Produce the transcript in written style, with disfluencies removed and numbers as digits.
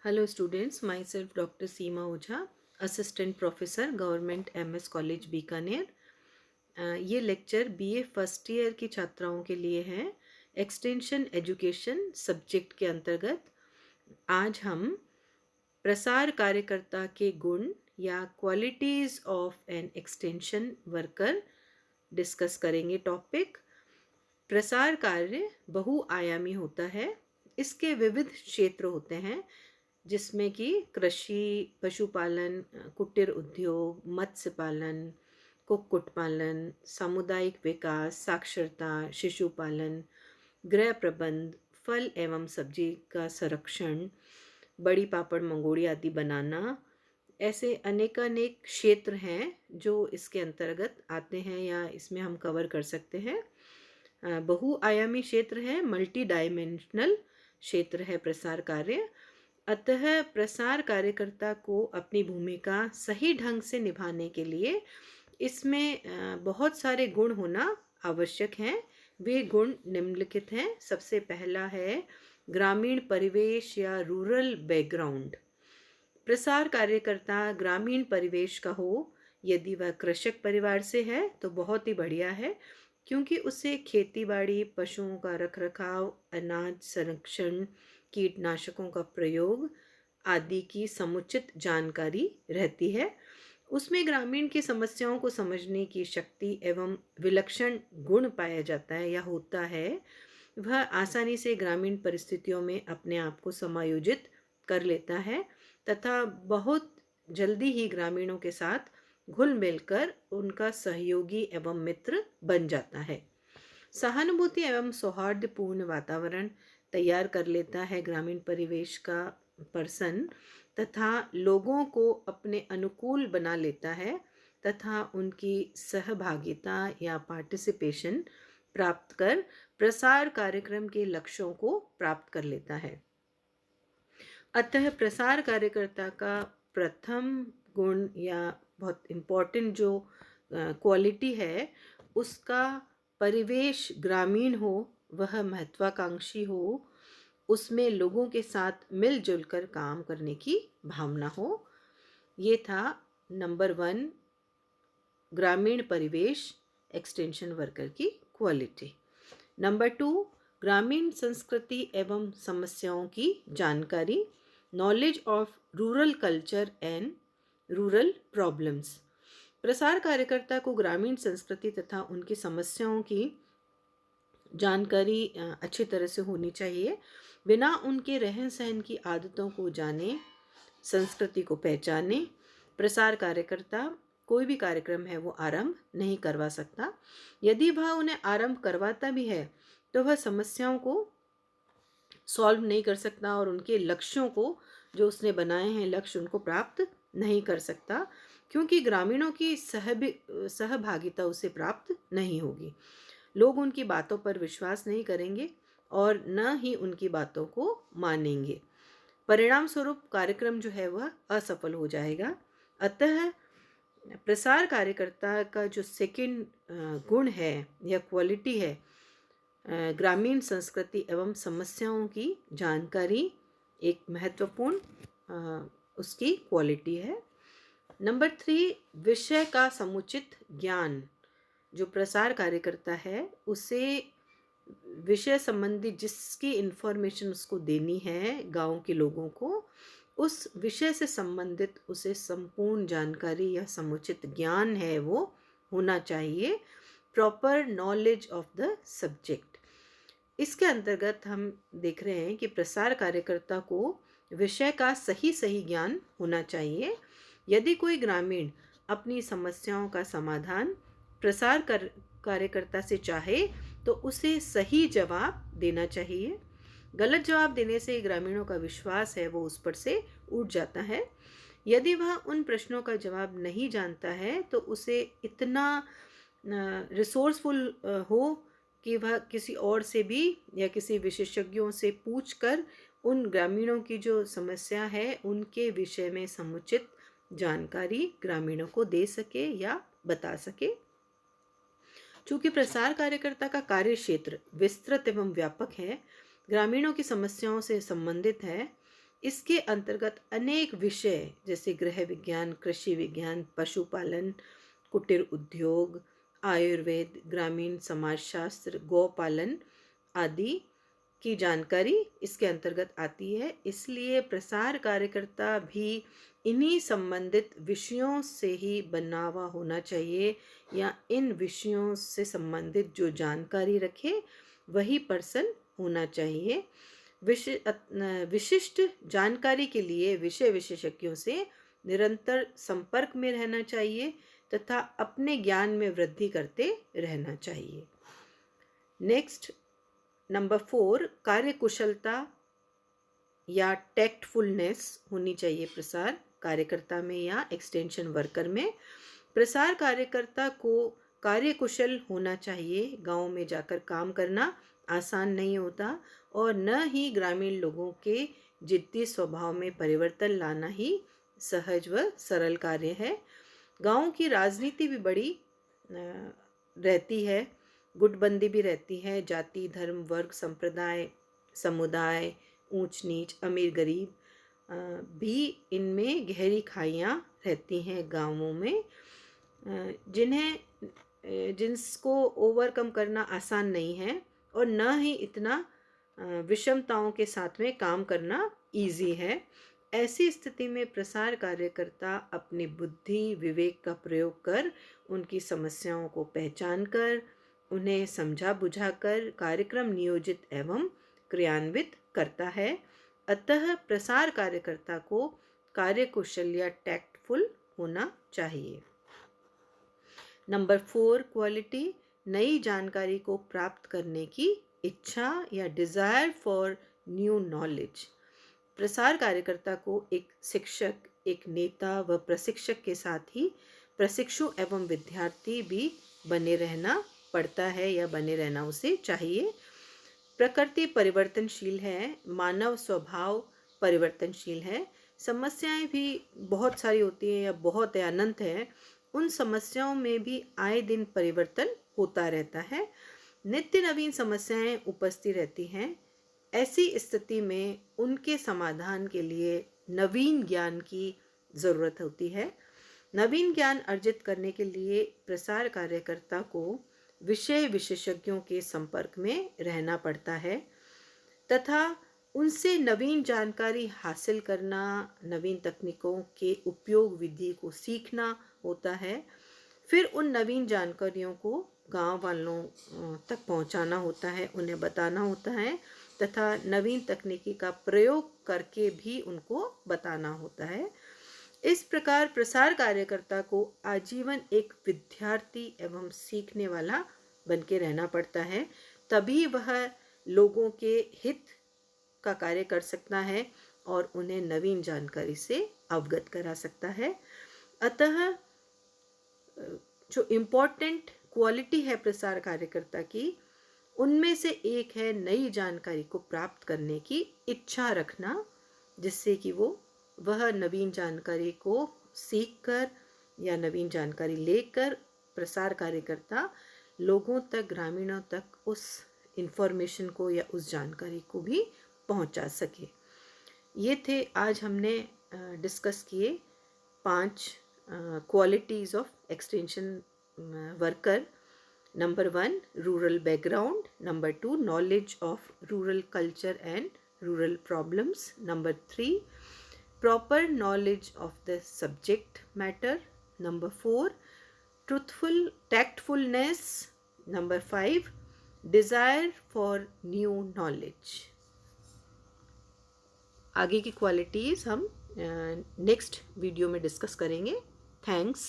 Hello students, myself Dr. Seema Ojha, Assistant Professor, Government MS College Bikaner. ये lecture BA first year की छात्राओं के लिए है। एक्सटेंशन एजुकेशन सब्जेक्ट के अंतर्गत आज हम प्रसार कार्यकर्ता के गुण या qualities of an extension worker discuss करेंगे। टॉपिक प्रसार कार्य बहुआयामी होता है। इसके विविध क्षेत्र होते हैं जिसमें कि कृषि, पशुपालन, कुटीर उद्योग, मत्स्य पालन, कुक्कुट पालन, सामुदायिक विकास, साक्षरता, शिशु पालन, गृह प्रबंध, फल एवं सब्जी का संरक्षण, बड़ी पापड़ मंगोड़ी आदि बनाना। ऐसे अनेकानेक क्षेत्र हैं जो इसके अंतर्गत आते हैं या इसमें हम कवर कर सकते हैं। बहुआयामी क्षेत्र है, मल्टी डायमेंशनल क्षेत्र है प्रसार कार्य। अतः प्रसार कार्यकर्ता को अपनी भूमिका सही ढंग से निभाने के लिए इसमें बहुत सारे गुण होना आवश्यक हैं। वे गुण निम्नलिखित हैं। सबसे पहला है ग्रामीण परिवेश या रूरल बैकग्राउंड। प्रसार कार्यकर्ता ग्रामीण परिवेश का हो। यदि वह कृषक परिवार से है तो बहुत ही बढ़िया है, क्योंकि उसे खेतीबाड़ी, पशुओं का रखरखाव, अनाज संरक्षण, कीटनाशकों का प्रयोग आदि की समुचित जानकारी रहती है। उसमें ग्रामीण की समस्याओं को समझने की शक्ति एवं विलक्षण गुण पाया जाता है या होता है। वह आसानी से ग्रामीण परिस्थितियों में अपने आप को समायोजित कर लेता है तथा बहुत जल्दी ही ग्रामीणों के साथ घुल मिलकर उनका सहयोगी एवं मित्र बन जाता है। सहानुभूति एवं सौहार्दपूर्ण वातावरण तैयार कर लेता है ग्रामीण परिवेश का पर्सन तथा लोगों को अपने अनुकूल बना लेता है तथा उनकी सहभागिता या पार्टिसिपेशन प्राप्त कर प्रसार कार्यक्रम के लक्ष्यों को प्राप्त कर लेता है। अतः प्रसार कार्यकर्ता का प्रथम गुण या बहुत इम्पोर्टेंट जो क्वालिटी है, उसका परिवेश ग्रामीण हो, वह महत्वाकांक्षी हो, उसमें लोगों के साथ मिलजुल कर काम करने की भावना हो। ये था नंबर 1 ग्रामीण परिवेश एक्सटेंशन वर्कर की क्वालिटी। नंबर 2 ग्रामीण संस्कृति एवं समस्याओं की जानकारी, knowledge of rural culture and rural problems. प्रसार कार्यकर्ता को ग्रामीण संस्कृति तथा उनकी समस्याओं की जानकारी अच्छी तरह से होनी चाहिए। बिना उनके रहन सहन की आदतों को जाने, संस्कृति को पहचाने, प्रसार कार्यकर्ता कोई भी कार्यक्रम है वो आरंभ नहीं करवा सकता। यदि वह उन्हें आरंभ करवाता भी है तो वह समस्याओं को सॉल्व नहीं कर सकता और उनके लक्ष्यों को जो उसने बनाए हैं लक्ष्य उनको प्राप्त नहीं कर सकता, क्योंकि ग्रामीणों की सहभागिता उसे प्राप्त नहीं होगी। लोग उनकी बातों पर विश्वास नहीं करेंगे और न ही उनकी बातों को मानेंगे। परिणाम स्वरूप कार्यक्रम जो है वह असफल हो जाएगा। अतः प्रसार कार्यकर्ता का जो सेकंड गुण है या क्वालिटी है, ग्रामीण संस्कृति एवं समस्याओं की जानकारी एक महत्वपूर्ण उसकी क्वालिटी है। नंबर 3 विषय का समुचित ज्ञान। जो प्रसार कार्यकर्ता है उसे विषय संबंधी जिसकी इन्फॉर्मेशन उसको देनी है गांव के लोगों को, उस विषय से संबंधित उसे संपूर्ण जानकारी या समुचित ज्ञान है वो होना चाहिए। Proper knowledge of the subject. इसके अंतर्गत हम देख रहे हैं कि प्रसार कार्यकर्ता को विषय का सही सही ज्ञान होना चाहिए। यदि कोई ग्रामीण अपनी समस्याओं का समाधान प्रसार कार्यकर्ता से चाहे तो उसे सही जवाब देना चाहिए। गलत जवाब देने से ग्रामीणों का विश्वास है वो उस पर से उठ जाता है। यदि वह उन प्रश्नों का जवाब नहीं जानता है तो उसे इतना रिसोर्सफुल हो कि वह किसी और से भी या किसी विशेषज्ञों से पूछकर उन ग्रामीणों की जो समस्या है उनके विषय में समुचित जानकारी ग्रामीणों को दे सके या बता सके। चूंकि प्रसार कार्यकर्ता का कार्य क्षेत्र विस्तृत एवं व्यापक है, ग्रामीणों की समस्याओं से संबंधित है, इसके अंतर्गत अनेक विषय जैसे गृह विज्ञान, कृषि विज्ञान, पशुपालन, कुटीर उद्योग, आयुर्वेद, ग्रामीण समाजशास्त्र, गौपालन आदि की जानकारी इसके अंतर्गत आती है। इसलिए प्रसार कार्यकर्ता भी इन्हीं संबंधित विषयों से ही बना हुआ होना चाहिए, या इन विषयों से संबंधित जो जानकारी रखे वही पर्सन होना चाहिए। विशिष्ट जानकारी के लिए विषय विशेषज्ञों से निरंतर संपर्क में रहना चाहिए तथा अपने ज्ञान में वृद्धि करते रहना चाहिए। नेक्स्ट, नंबर 4, कार्यकुशलता या टैक्टफुलनेस होनी चाहिए प्रसार कार्यकर्ता में या एक्सटेंशन वर्कर में। प्रसार कार्यकर्ता को कार्यकुशल होना चाहिए। गांव में जाकर काम करना आसान नहीं होता और न ही ग्रामीण लोगों के जिद्दी स्वभाव में परिवर्तन लाना ही सहज व सरल कार्य है। गांव की राजनीति भी बड़ी रहती है, गुटबंदी भी रहती है। जाति, धर्म, वर्ग, संप्रदाय, समुदाय, ऊंच नीच, अमीर गरीब भी इनमें गहरी खाइयाँ रहती हैं गांवों में, जिसको ओवरकम करना आसान नहीं है और न ही इतना विषमताओं के साथ में काम करना इजी है। ऐसी स्थिति में प्रसार कार्यकर्ता अपनी बुद्धि विवेक का प्रयोग कर उनकी समस्याओं को पहचान कर उन्हें समझा बुझाकर कार्यक्रम नियोजित एवं क्रियान्वित करता है। अतः प्रसार कार्यकर्ता को कार्यकुशल या टैक्टफुल होना चाहिए। नंबर 4 क्वालिटी, नई जानकारी को प्राप्त करने की इच्छा या डिजायर फॉर न्यू नॉलेज। प्रसार कार्यकर्ता को एक शिक्षक, एक नेता व प्रशिक्षक के साथ ही प्रशिक्षु एवं विद्यार्थी भी बने रहना पड़ता है या बने रहना उसे चाहिए। प्रकृति परिवर्तनशील है, मानव स्वभाव परिवर्तनशील है, समस्याएं भी बहुत सारी होती हैं या बहुत अनंत है। उन समस्याओं में भी आए दिन परिवर्तन होता रहता है, नित्य नवीन समस्याएं उपस्थित रहती हैं। ऐसी स्थिति में उनके समाधान के लिए नवीन ज्ञान की ज़रूरत होती है। नवीन ज्ञान अर्जित करने के लिए प्रसार कार्यकर्ता को विषय विशेषज्ञों के संपर्क में रहना पड़ता है तथा उनसे नवीन जानकारी हासिल करना, नवीन तकनीकों के उपयोग विधि को सीखना होता है। फिर उन नवीन जानकारियों को गांव वालों तक पहुंचाना होता है, उन्हें बताना होता है तथा नवीन तकनीकी का प्रयोग करके भी उनको बताना होता है। इस प्रकार प्रसार कार्यकर्ता को आजीवन एक विद्यार्थी एवं सीखने वाला बन के रहना पड़ता है, तभी वह लोगों के हित का कार्य कर सकता है और उन्हें नवीन जानकारी से अवगत करा सकता है। अतः जो इम्पोर्टेंट क्वालिटी है प्रसार कार्यकर्ता की, उनमें से एक है नई जानकारी को प्राप्त करने की इच्छा रखना, जिससे कि वह नवीन जानकारी को सीखकर या नवीन जानकारी लेकर प्रसार कार्यकर्ता लोगों तक, ग्रामीणों तक उस इंफॉर्मेशन को या उस जानकारी को भी पहुंचा सके। ये थे आज हमने डिस्कस किए 5 qualities of extension worker. Number 1 rural background, number 2 knowledge of rural culture and rural problems, number 3 proper knowledge of the subject matter, number 4 tactfulness, number 5 desire for new knowledge। आगे की क्वालिटीज़ हम next video में discuss करेंगे। Thanks.